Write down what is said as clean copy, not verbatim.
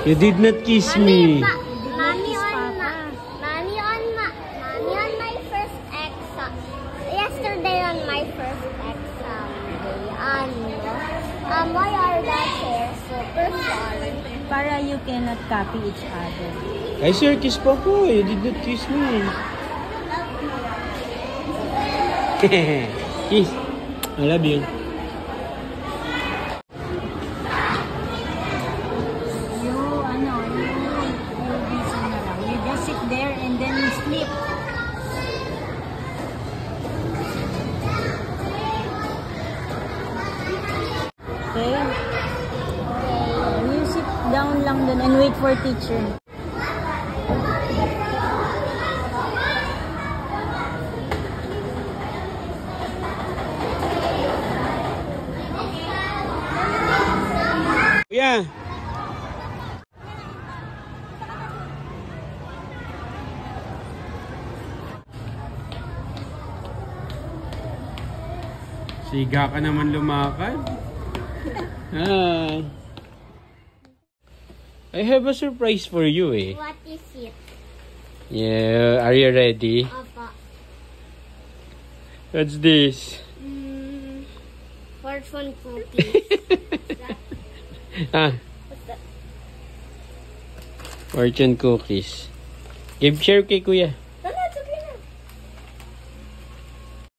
You did not kiss me. Mommy on my first exam. Yesterday on my first exam day. Why are the chairs super sorry? Para you cannot copy each other. Ay, sir, kiss pa ko. You did not kiss me. Kiss. I love you. You just sit there and then you sleep. Okay? You sit down lang dun and wait for teacher. Yeah. Siga ka naman lumakad. Hi. I have a surprise for you eh. What is it? Yeah, are you ready? Papa. What's this? Fortune cookies. Ah, What's that? fortune cookies. Give share kay kuya.